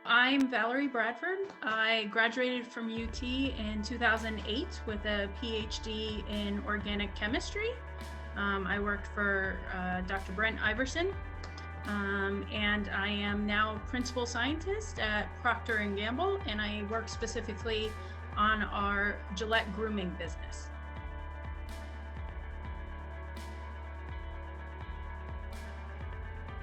I'm Valerie Bradford. I graduated from UT in 2008 with a PhD in organic chemistry. I worked for Dr. Brent Iverson, and I am now principal scientist at Procter Gamble, and I work specifically on our Gillette grooming business.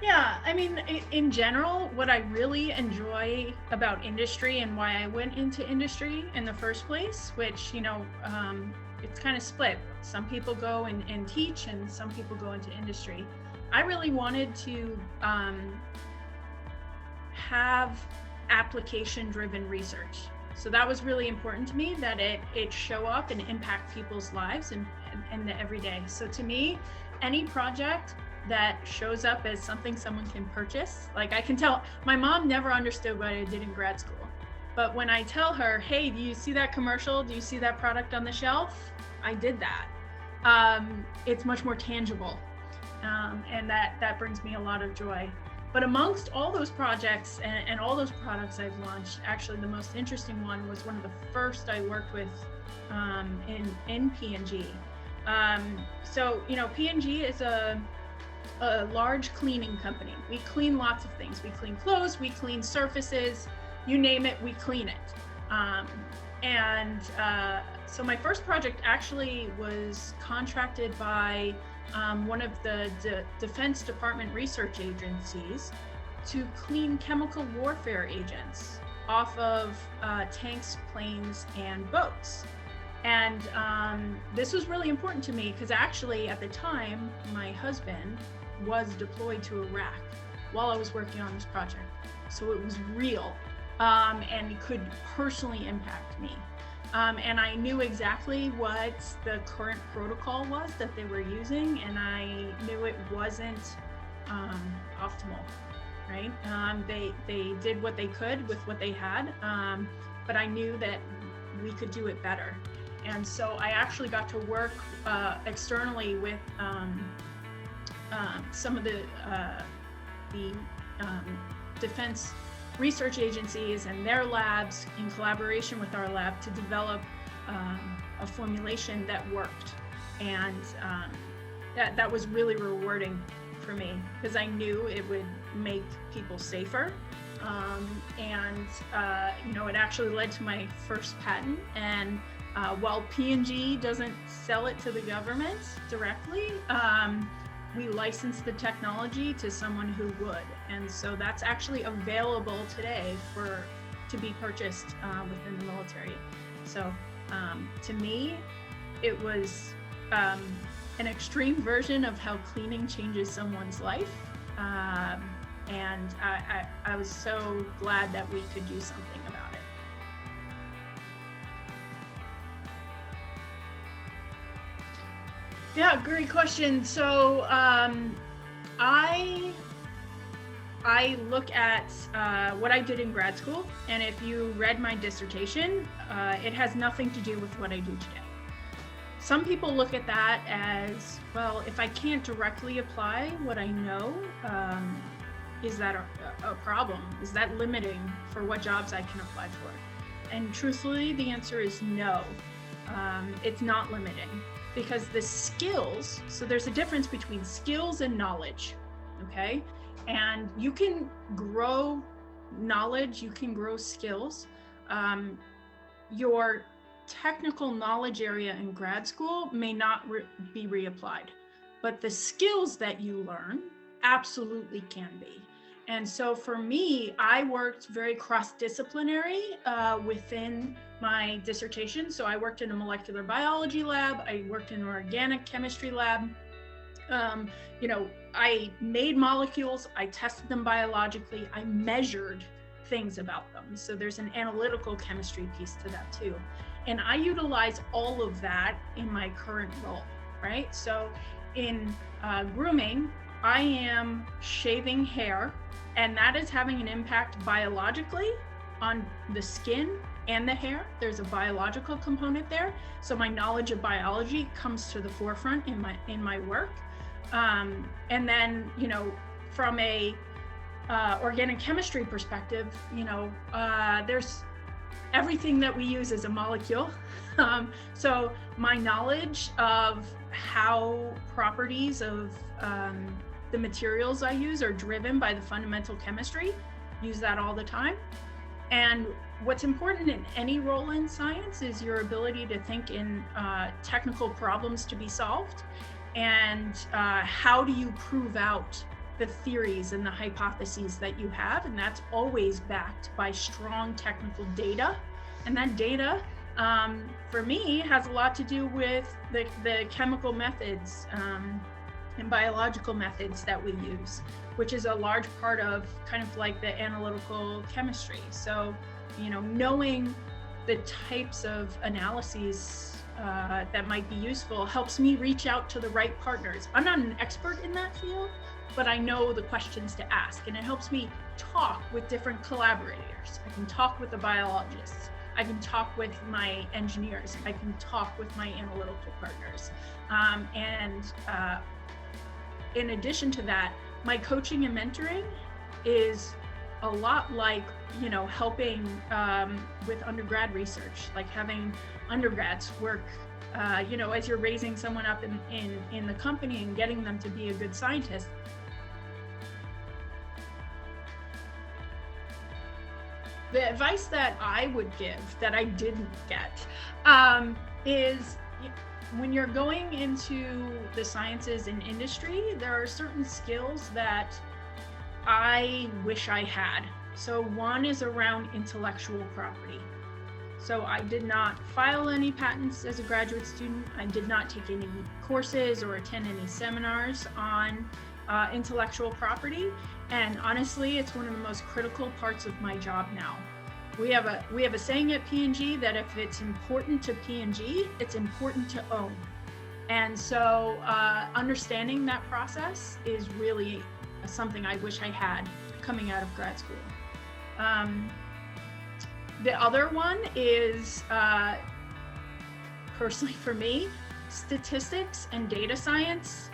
Yeah, I mean, in general, what I really enjoy about industry and why I went into industry in the first place, which, it's kind of split. Some people go and teach and some people go into industry. I really wanted to have application-driven research. So that was really important to me, that it show up and impact people's lives and the everyday. So to me, any project that shows up as something someone can purchase. Like, I can tell, my mom never understood what I did in grad school. But when I tell her, hey, do you see that commercial? Do you see that product on the shelf? I did that. It's much more tangible. And that brings me a lot of joy. But amongst all those projects and all those products I've launched, actually the most interesting one was one of the first I worked with in P&G. So, P&G is a large cleaning company. We clean lots of things. We clean clothes, we clean surfaces, you name it, we clean it. So my first project actually was contracted by one of the Defense Department research agencies to clean chemical warfare agents off of tanks, planes, and boats. And this was really important to me because actually at the time, my husband was deployed to Iraq while I was working on this project. So it was real and it could personally impact me. And I knew exactly what the current protocol was that they were using, and I knew it wasn't optimal, right? They did what they could with what they had, but I knew that we could do it better. And so I actually got to work externally with some of the defense research agencies and their labs in collaboration with our lab to develop a formulation that worked. And that was really rewarding for me because I knew it would make people safer. It actually led to my first patent. And while P&G doesn't sell it to the government directly, we license the technology to someone who would. And so that's actually available today to be purchased within the military. So to me, it was an extreme version of how cleaning changes someone's life. And I was so glad that we could do something about it. Yeah, great question. So I look at what I did in grad school, and if you read my dissertation, it has nothing to do with what I do today. Some people look at that as, well, if I can't directly apply what I know, is that a problem? Is that limiting for what jobs I can apply for? And truthfully, the answer is no. It's not limiting. Because the skills, so there's a difference between skills and knowledge, okay? And you can grow knowledge, you can grow skills. Your technical knowledge area in grad school may not be reapplied, but the skills that you learn absolutely can be. And so for me, I worked very cross-disciplinary within my dissertation. So I worked in a molecular biology lab. I worked in an organic chemistry lab. I made molecules. I tested them biologically. I measured things about them. So there's an analytical chemistry piece to that too. And I utilize all of that in my current role, right? So in grooming, I am shaving hair, and that is having an impact biologically on the skin and the hair. There's a biological component there. So my knowledge of biology comes to the forefront in my work. And then, from a organic chemistry perspective, there's everything that we use is a molecule. So my knowledge of how properties of the materials I use are driven by the fundamental chemistry, use that all the time. And what's important in any role in science is your ability to think in technical problems to be solved, and how do you prove out the theories and the hypotheses that you have, and that's always backed by strong technical data. And that data, for me, has a lot to do with the chemical methods and biological methods that we use, which is a large part of kind of like the analytical chemistry. So, knowing the types of analyses that might be useful helps me reach out to the right partners. I'm not an expert in that field, but I know the questions to ask, and it helps me talk with different collaborators. I can talk with the biologists. I can talk with my engineers. I can talk with my analytical partners. In addition to that, my coaching and mentoring is a lot like, helping with undergrad research, like having undergrads work, as you're raising someone up in the company and getting them to be a good scientist. The advice that I would give that I didn't get is, when you're going into the sciences and industry, there are certain skills that I wish I had. So one is around intellectual property. So I did not file any patents as a graduate student. I did not take any courses or attend any seminars on intellectual property. And honestly, it's one of the most critical parts of my job now. We have a saying at P&G that if it's important to P&G, it's important to own. And so understanding that process is really something I wish I had coming out of grad school. The other one is, personally for me, statistics and data science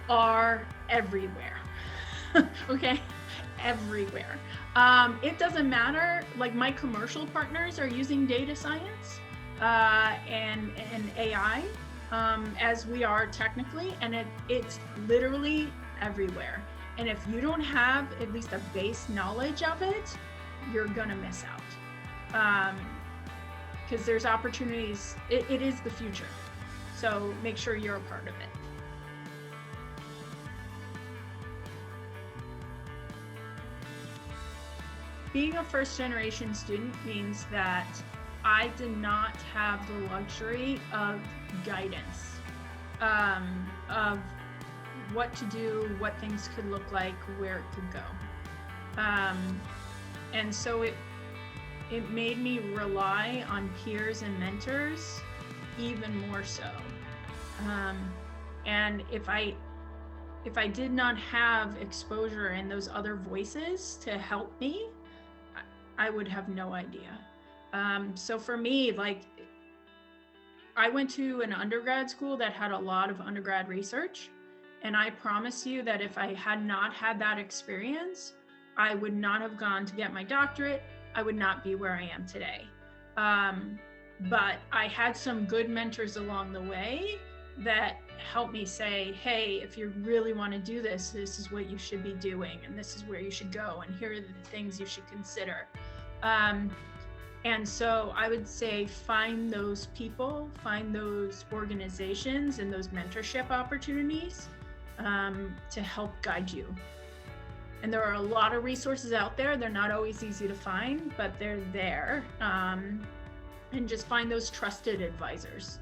are everywhere. Okay, everywhere. It doesn't matter, like my commercial partners are using data science and AI as we are technically, and it's literally everywhere. And if you don't have at least a base knowledge of it, you're gonna miss out. Because there's opportunities, it is the future. So make sure you're a part of it. Being a first generation student means that I did not have the luxury of guidance, of what to do, what things could look like, where it could go. And so it made me rely on peers and mentors even more so. And if I did not have exposure and those other voices to help me, I would have no idea. So for me, like, I went to an undergrad school that had a lot of undergrad research. And I promise you that if I had not had that experience, I would not have gone to get my doctorate. I would not be where I am today. But I had some good mentors along the way that helped me say, hey, if you really want to do this, this is what you should be doing, and this is where you should go, and here are the things you should consider. And so I would say find those people, find those organizations and those mentorship opportunities to help guide you. And there are a lot of resources out there. They're not always easy to find, but they're there. And just find those trusted advisors.